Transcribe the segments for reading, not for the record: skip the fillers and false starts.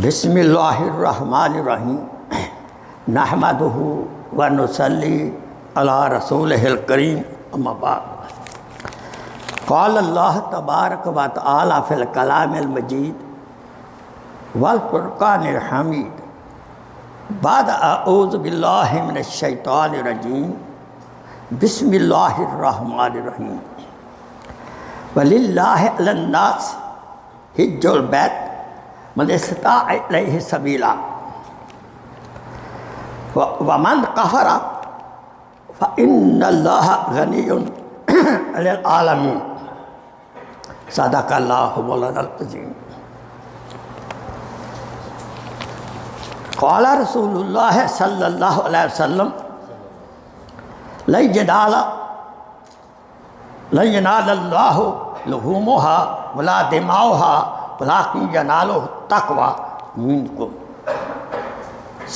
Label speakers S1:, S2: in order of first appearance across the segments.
S1: बिस्मिल्लाहिर्रहमानिर्रहीम नहमदुहु व नुसल्ली अला रसूलिहिल करीम अम्मा बाद। क़ाल अल्लाह तबारक व तआला फ़िल कलामिल मजीद वल फ़ुरक़ानिल हमीद बाद अऊज़ु बिल्लाहि मिनश शैतानिर रजीम बिस्मिल्लाहिर्रहमानिर्रहीम वलिल्लाहि अलन्नास हिज्जुल बैत मन इस्ताअ इलैहि सबीला व मन कफ़रा फ़इन्नल्लाह गनियुन अनिल आलमीन। सदक़ल्लाहु मौलानाल अज़ीम। क़ाला रसूलुल्लाह सल्लल्लाहु अलैहि वसल्लम लन यनालल्लाहु लुहूमुहा वला दिमाउहा वलाकिन यनालुहु तक़वा मिनकुम।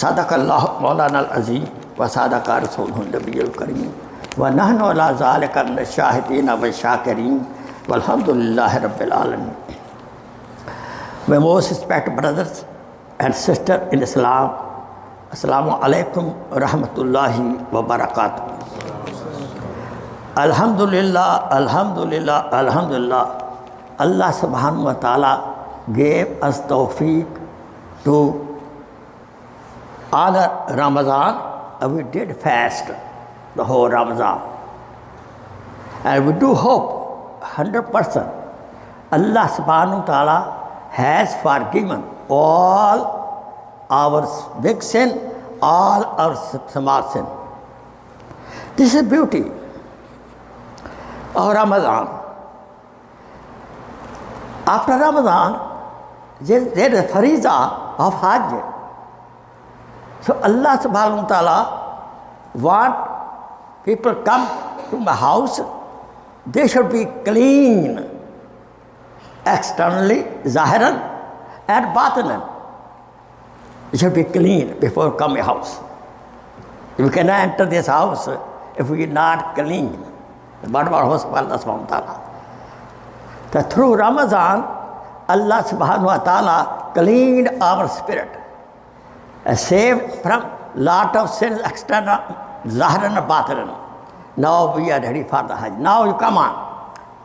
S1: सदक़ल्लाहु मौलानाल अज़ीम व सदक़ रसूलुहुन नबियुल करीम व नहनु अला ज़ालिका मिनश शाहिदीन व शाकिरीन वल्हम्दुलिल्लाहि रब्बिल आलमीन। My most respected brothers and sisters in Islam, Assalamu alaikum rahmatullahi wa barakatuh. Alhamdulillah, alhamdulillah, alhamdulillah. Allah subhanahu wa ta'ala gave us tawfiq to honor Ramadan, and we did fast the whole Ramadan. And we do hope 100% Allah subhanahu wa ta'ala has forgiven all our big sin, all our small sin. This is beauty of Ramadan. After Ramadan, there is a fariza of Hajj. So Allah subhanahu wa ta'ala want people come to my house, they should be clean externally, zahiran and batinan. It should be clean before coming house. We cannot enter this house if we are not clean. What about house of Allah subhanahu wa ta'ala? That through Ramadan, Allah subhanahu wa ta'ala cleaned our spirit and saved from lot of sins, external, zahiran and batinan. Now we are ready for the Hajj. Now you come on.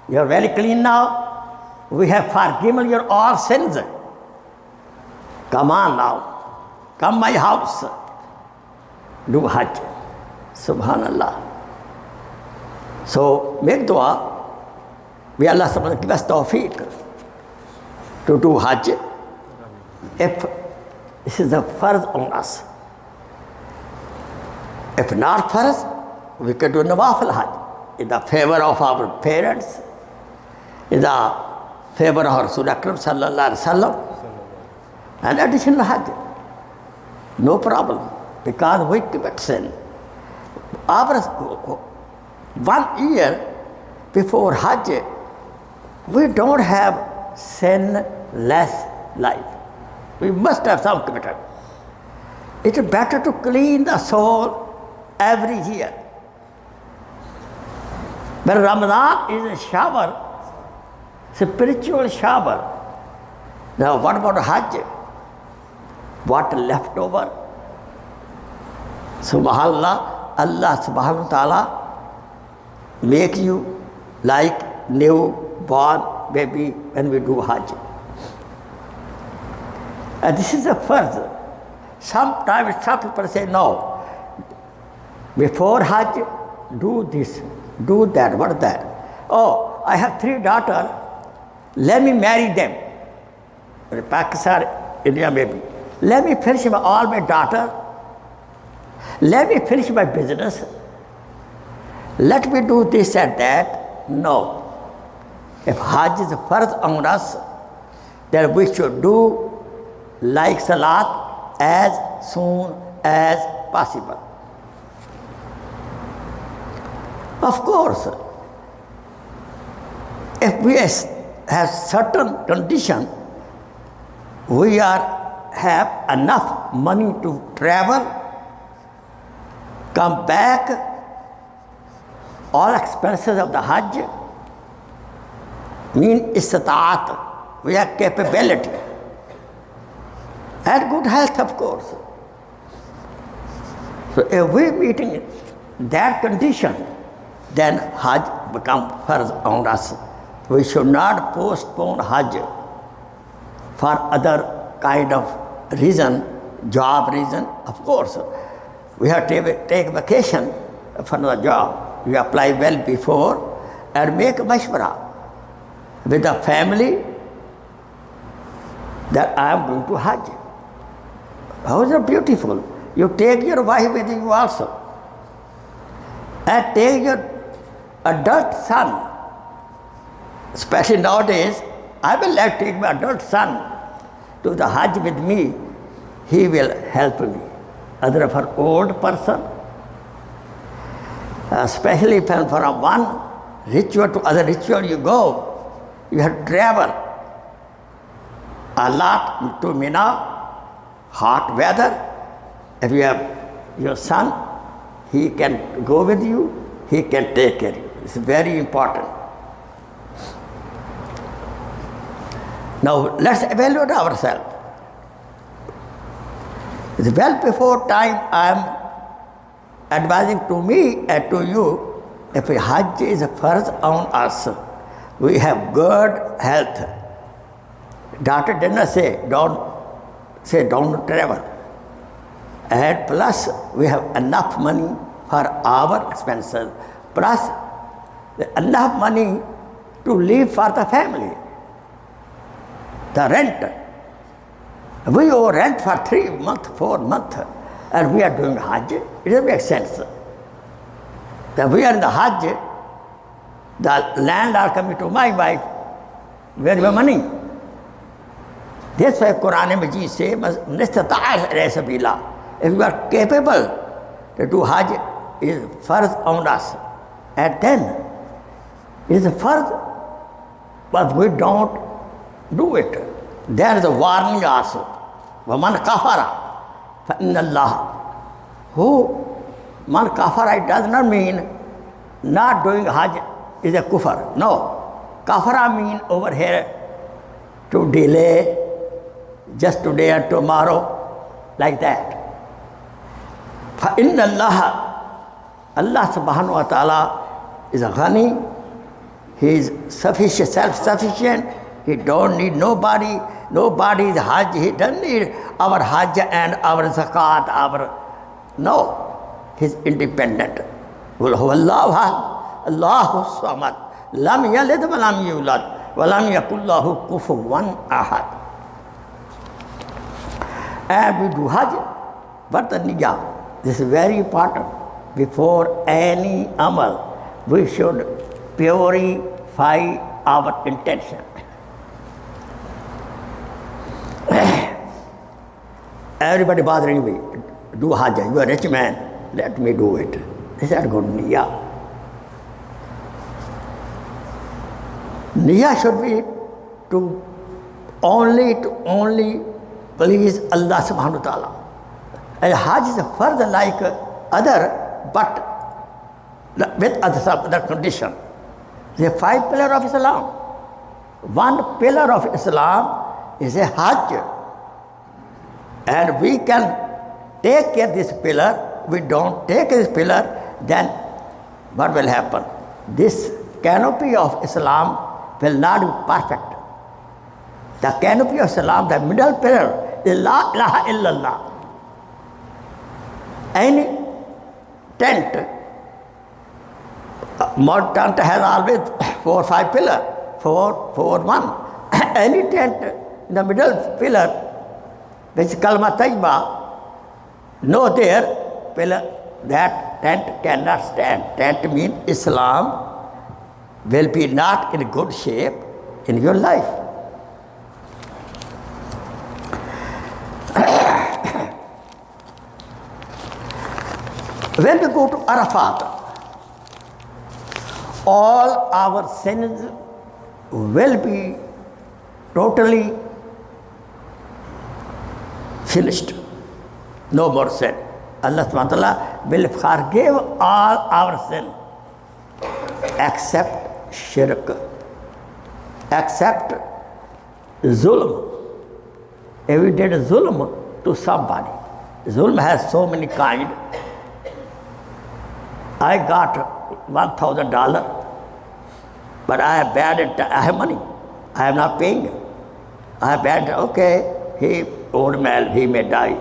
S1: You are very clean now. We have forgiven your all sins. Come on now. Come my house. Do Hajj. Subhanallah. So make dua. May Allah subhanahu wa ta'ala give us tawfiq to do Hajj. If this is a farz on us. If not farz, we can do nawafil Hajj. In the favor of our parents, in the favor of Rasul Akram sallallahu alaihi wasallam, and additional Hajj. No problem, because we commit sin. Our 1 year before Hajj, we don't have sin-less life. We must have some commitment. It is better to clean the soul every year. But Ramadan is a shower, spiritual shower. Now what about Hajj? What left over? Subhanallah, Allah subhanahu wa ta'ala make you like newborn baby when we do Hajj. And this is a first. Sometimes some people say no. Before Hajj, do this, do that, what is that? Oh, I have 3 daughters, let me marry them. Pakistan, India maybe. Let me finish all my daughters. Let me finish my business. Let me do this and that. No. If Hajj is first on us, then we should do like Salat as soon as possible. Of course, if we have certain condition, we have enough money to travel, come back, all expenses of the Hajj, mean istita'at, we have capability. And good health, of course. So if we meeting that condition, then Hajj become farz on us. We should not postpone Hajj for other kind of reason, job reason. Of course, we have to take vacation for the job. We apply well before and make mashwara with the family that I am going to Hajj. How is it beautiful? You take your wife with you also. And take your adult son. Especially nowadays, I will like to take my adult son to the Hajj with me. He will help me. Other for old person, especially from one ritual to other ritual you go, you have to travel a lot to Mina, hot weather. If you have your son, he can go with you, he can take care of you. It's very important. Now let's evaluate ourselves. It's well before time I am advising to me and to you, if a Hajj is a farz on us, we have good health. Doctor did not say don't travel. And plus we have enough money for our expenses, plus enough money to live for the family. The rent. We owe rent for 3 months, 4 months, and we are doing Hajj. It doesn't make sense. That we are in the Hajj, the landlord coming to my wife, where is my money? That's why QURAN-e-Majeed says, if you are capable to do Hajj, it is farz on us. And then, it is a farz, but we don't do it. There is a warning also. وَمَنْ كَفَرَ فَإِنَّ اللَّهَ. Who man kafara, it does not mean not doing Hajj is a kufr. No. Kafara mean over here to delay, just today and tomorrow, like that. فَإِنَّ اللَّهَ. Allah subhanahu wa ta'ala is a ghani. He is sufficient, self-sufficient. He don't need nobody. Nobody's Hajj. He doesn't need our Hajj and our zakat. No. He's independent. قُلْ هُوَ اللَّهُ أَحَدٌ اللَّهُ الصَّمَدُ لَمْ يَلِدْ وَلَمْ يُولَدْ وَلَمْ يَكُنْ لَهُ كُفُوًا أَحَدٌ. And we do Hajj, but the niyyah. This is very important. Before any amal, we should purify our intention. Everybody bothering me, do Hajj, you are a rich man, let me do it. This is good niyyah. Niyyah should be to only please Allah subhanahu wa ta'ala. And Hajj is a further like other, but with other condition. The 5 pillars of Islam. One pillar of Islam is a Hajj. And we can take care of this pillar. We don't take this pillar, then what will happen? This canopy of Islam will not be perfect. The canopy of Islam, the middle pillar, is La ilaha illallah. Any tent, modern tent has always 4 or 5 pillars, 4, 1. Any tent in the middle pillar, which is Kalma Tayyiba, no there pillar, that tent cannot stand. Tent means Islam will be not in good shape in your life. When we go to Arafat, all our sins will be totally finished. No more sin. Allah subhanahu wa ta'ala will forgive all our sin except shirk, except zulm, if we did zulm to somebody, zulm has so many kind. I got $1,000, but I have bad, I have money. I am not paying. I have bad, okay, he, old man, he may die.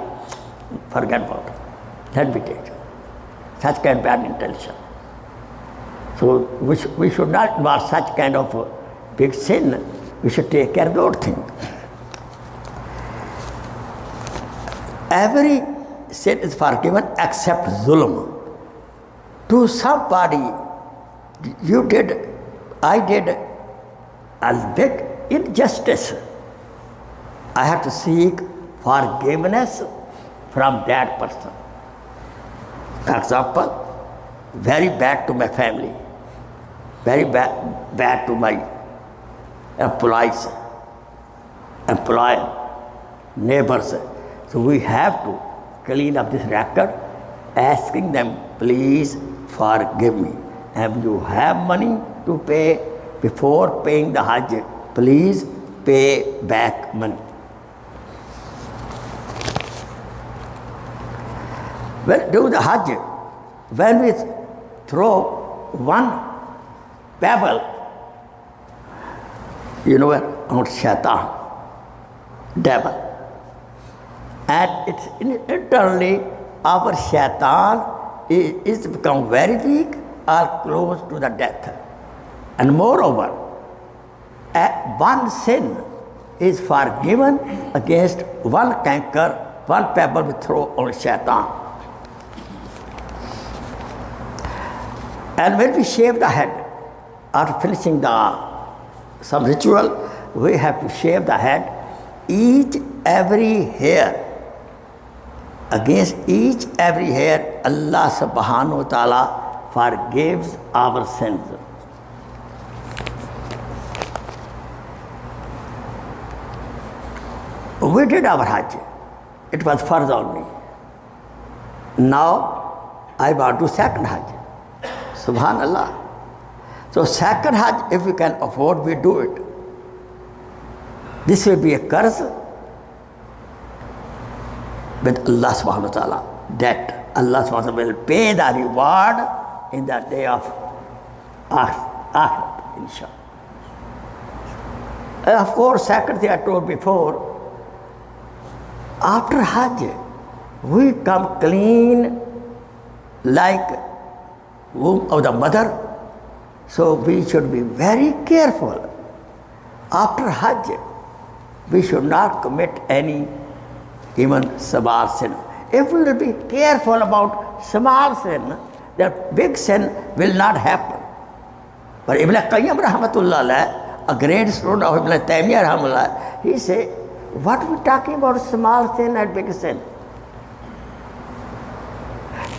S1: Forget about it. Let me take it. Such kind of bad intention. So we should not involve such kind of big sin. We should take care of those things. Every sin is forgiven except zulm. To somebody, you did, I did a big injustice. I have to seek forgiveness from that person. For example, very bad to my family, very bad to my employees, employer, neighbors. So we have to clean up this record, asking them, please forgive me. And if you have money to pay before paying the Hajj, please pay back money. Well, do the Hajj, when we throw one pebble, you know what, on shaitan, devil. And it's internally our shaitan is become very weak or close to the death. And moreover, one sin is forgiven against one canker, one pebble we throw on shaitan. And when we shave the head, after finishing some ritual, we have to shave the head, each every hair. Against each every hair, Allah subhanahu wa ta'ala forgives our sins. We did our Hajj. It was farz on me. Now I want to do second Hajj. Subhanallah. So second Hajj, if we can afford, we do it. This will be a curse with Allah subhanahu wa ta'ala, that Allah subhanahu wa ta'ala will pay the reward in the day of Akhirat, inshallah. And of course, second thing I told before, after Hajj, we come clean like womb of the mother. So we should be very careful. After Hajj, we should not commit any even small sin. If we will be careful about small sin, the big sin will not happen. But Ibn Qayyim rahmatullah, a great student of Ibn Taymiyyah rahmatullah, he said, what are we talking about small sin and big sin?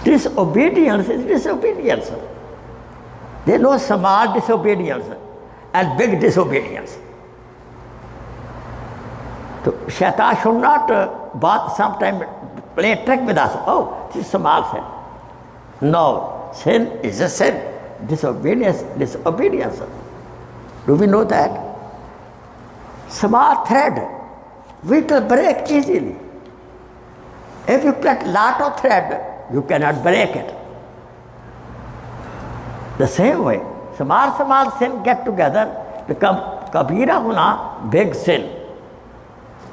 S1: Disobedience is disobedience. There is no small disobedience and big disobedience. So shaitan should not sometimes play trick with us. Oh, this is small sin. No, sin is a sin. Disobedience, disobedience. Do we know that? Small thread, we can break easily. If you cut lot of thread, you cannot break it. The same way, small sin get together, become kabira guna, big sin.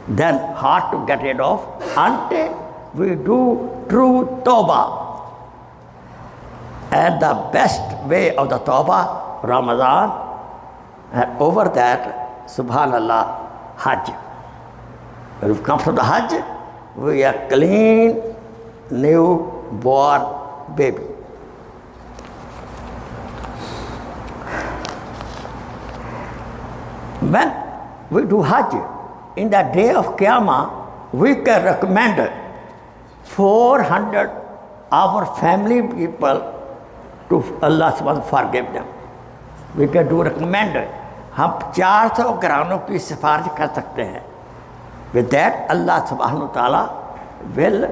S1: Then hard to get rid of until we do true tawbah. And the best way of the tawbah, Ramadan, and over that, subhanallah, Hajj. When we come from the Hajj, we are clean, newborn baby. When we do Hajj, in the day of Qiyamah, we can recommend 400 our family people to Allah subhanahu forgive them. We can do recommend. हम 400 घरानों की सिफारिश कर सकते हैं. With that, Allah subhanahu wa ta'ala will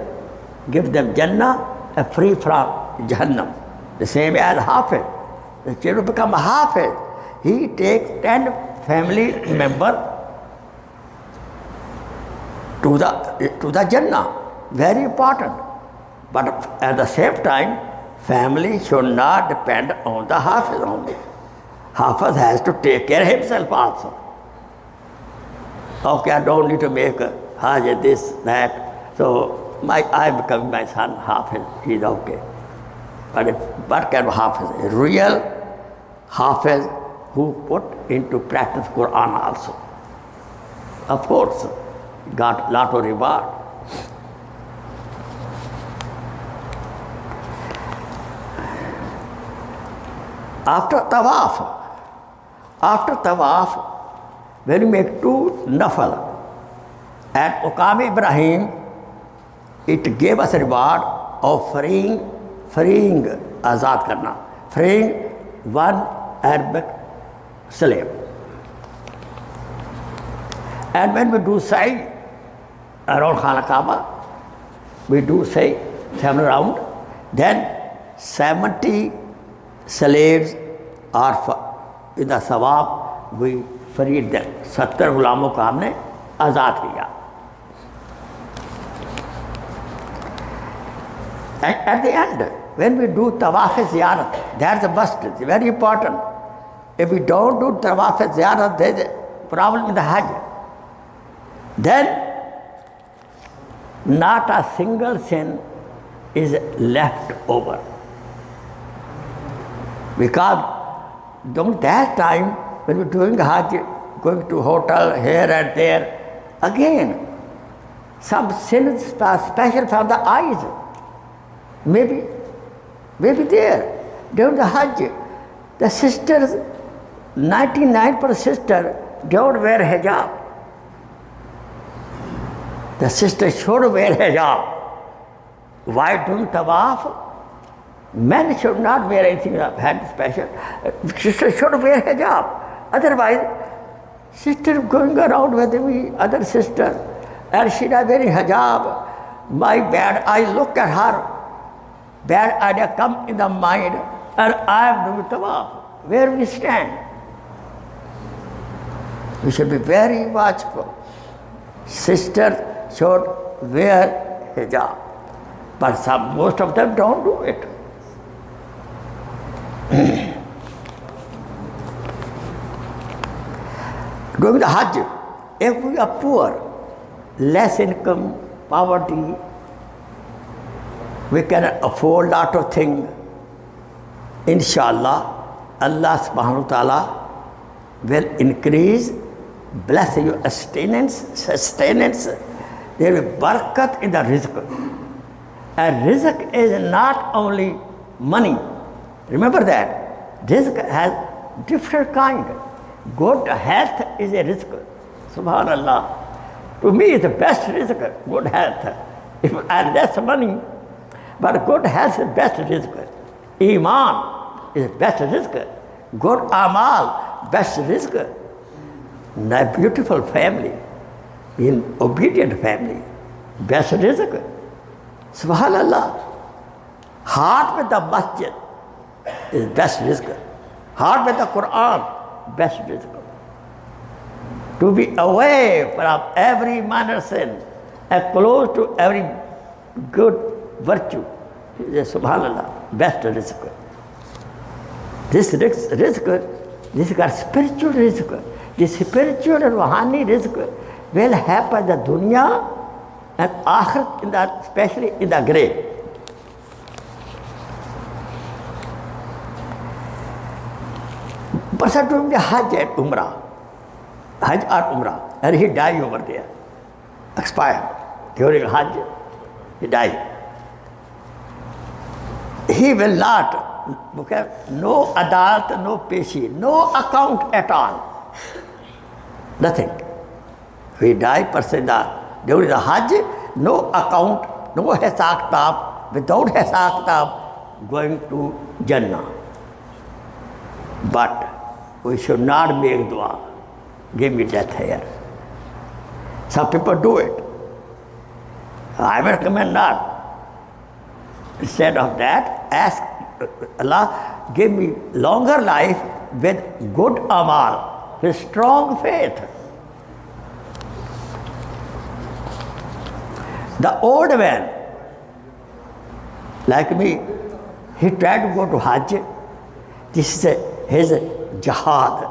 S1: give them Jannah and free from Jahannam. The same as Hafiz. The children become Hafiz. He takes 10 family members to the Jannah. Very important. But at the same time, family should not depend on the Hafiz only. Hafiz has to take care of himself also. Okay, I don't need to make a HUJJ, this, that. So I become my son Hafiz, he's okay. But what kind of Hafiz? A real Hafiz who put into practice Quran also. Of course, got lot of reward. After tawaf, when you make 2 nafal, at Maqam Ibrahim, it gave us a reward of freeing, azad karna, freeing one Arabic slave. And when we do sa'i around Khana Kaaba, we do sa'i 7 round, then 70 slaves are in the sawab, we freed them. 70 गुलामों को हमने आज़ाद किया. And at the end, when we do tawaf ziyarat, that's a must, it's very important. If we don't do tawaf ziyarat, there's a problem in the Hajj. Then, not a single sin is left over. Because during that time, when we're doing Hajj, going to hotel here and there, again, some sins special from the eyes. Maybe there. During the Hajj, the sisters, 99% sister don't wear hijab. The sister should wear hijab. Why doing tawaf? Men should not wear anything special. Sister should wear hijab. Otherwise, sister going around with the other sister, and she not wearing hijab. My bad, I look at her. Bad idea come in the mind, and I am doing tawaf. Where we stand? We should be very watchful. Sisters should wear hijab, but most of them don't do it. During the Hajj, if we are poor, less income, poverty, we can afford lot of things. Inshallah, Allah subhanahu wa ta'ala will increase, bless your sustenance. There will be barakat in the rizq. And rizq is not only money. Remember that. Rizq has different kind. Good health is a rizq. Subhanallah. To me, it's the best rizq, good health. And that's money. But good health is best rizq. Iman is best rizq. Good amal, best rizq. A beautiful family, in obedient family, best rizq. Subhanallah. Heart with the masjid is best rizq. Heart with the Quran, best rizq. To be away from every minor sin and close to every good virtue is subhanallah, best rizq. This rizq, this is called spiritual rizq. This spiritual and ruhani rizq will happen in the dunya and akhirat, especially in the grave. Person doing the Hajj and Umrah, Hajj or Umrah, and he died over there, expired during Hajj, he died. He will not, okay, no adalt, no peshi, no account at all, nothing. He died person during the Hajj, no account, no hisab kitab, without hisab kitab, going to Jannah. But we should not make dua, give me death here. Some people do it. I recommend not. Instead of that, ask Allah, give me longer life with good amal, with strong faith. The old man, like me, he tried to go to Hajj. This is his jihad.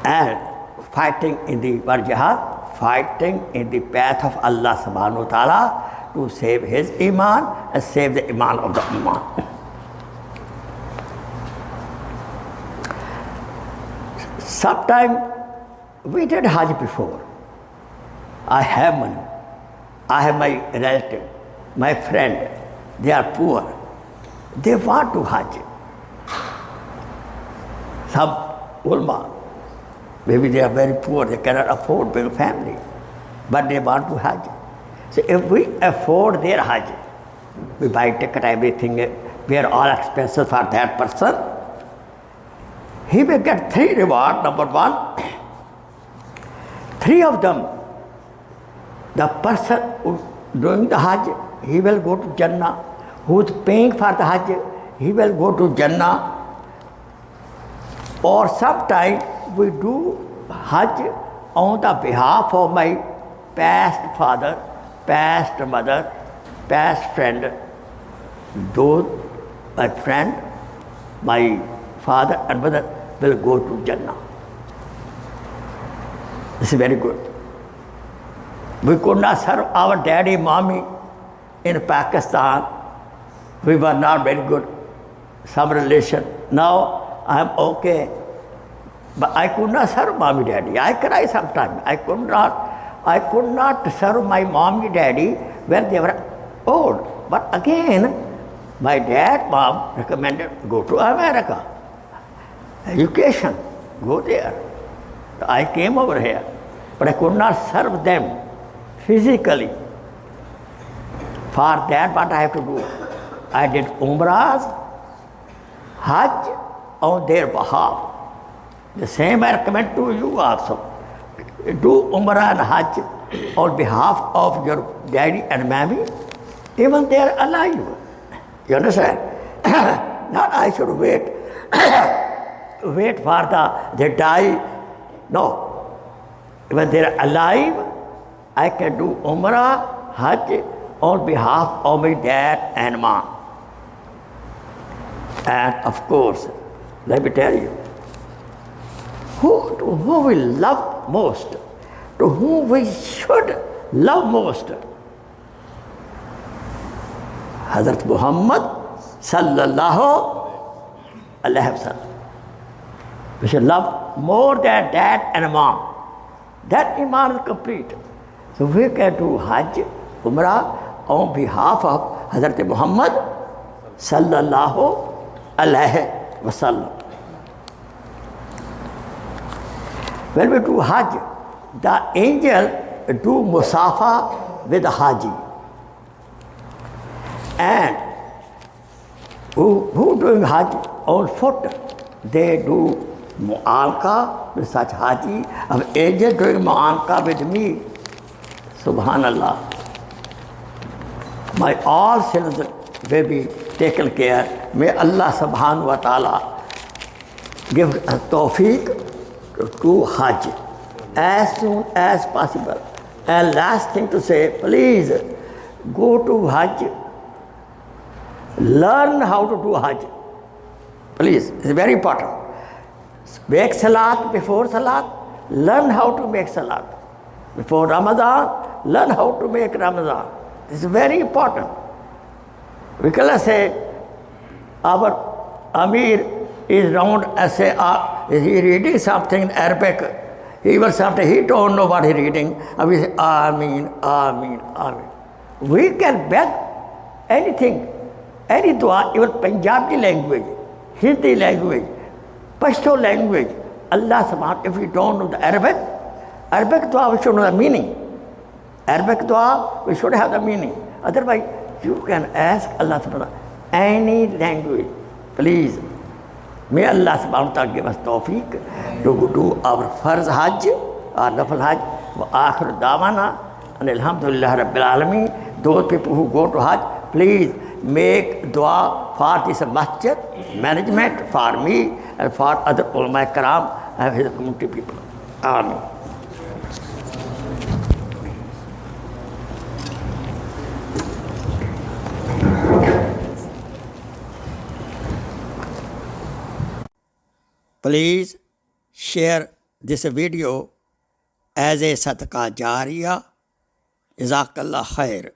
S1: And fighting in the jihad, fighting in the path of Allah subhanahu wa ta'ala to save his iman and save the iman of the ummah. Sometime we did Hajj before. I have money. I have my relative, my friend. They are poor. They want to Hajj. Some ulama, maybe they are very poor, they cannot afford big family, but they want to Hajj. So if we afford their Hajj, we buy ticket, everything, bear all expenses for that person, he will get 3 rewards. Number 1, 3 of them, the person who doing the Hajj, he will go to Jannah. Who is paying for the Hajj, he will go to Jannah. Or sometimes we do Hajj on the behalf of my past father, past mother, past friend. Those, my friend, my father and mother will go to Jannah. This is very good. We could not serve our daddy, mommy in Pakistan. We were not very good, some relation. Now I am okay. But I could not serve mommy, daddy. I cry sometimes. I could not serve my mommy, daddy when they were old. But again, my dad, mom recommended go to America. Education, go there. I came over here, but I could not serve them physically. For that, what I have to do? I did Umrahs, Hajj on their behalf. The same I recommend to you also. Do Umrah and Hajj on behalf of your daddy and mommy, even they are alive. You understand? Not I should wait, wait for they die. No. When they are alive, I can do Umrah, Hajj on behalf of my dad and mom. And of course, let me tell you, who we love most, to whom we should love most? Hazrat Muhammad sallallahu alaihi wasallam. We should love more than dad and mom. That iman is complete. So we can do Hajj, Umrah on behalf of Hazrat Muhammad sallallahu alaihi wasallam. When we do Hajj, the angel do Musafa with the Haji. And who doing Hajj on foot, they do Mu'anqa with such Haji. An angel doing Mu'anqa with me. Subhanallah. My all sins will be taken care. May Allah subhanahu wa ta'ala give us tawfiq to Hajj as soon as possible. And last thing to say, please go to Hajj. Learn how to do Hajj. Please, it's very important. Make salat before salat. Learn how to make salat. Before Ramadan, learn how to make Ramadan. This is very important. We cannot say our Amir is round and say, is he reading something in Arabic? He was something, he don't know what he's reading. And we say, Ameen, Ameen, Ameen. We can beg anything, any dua, even Punjabi language, Hindi language, Pashto language. Allah subhanahu, if we don't know the Arabic dua, we should know the meaning. Arabic dua, we should have the meaning. Otherwise, you can ask Allah subhanahu any language. Please. May Allah subhanahu wa ta'ala give us tawfiq to do our farz Hajj, our nafal Hajj. Wa akhir da'wana and alhamdulillah rabbil alameen. Those people who go to Hajj, please make dua for this masjid, management, for me and for other ulama karam and his community people. Amen. Please share this video as a sadaqah jariyah. Jazakallah khair.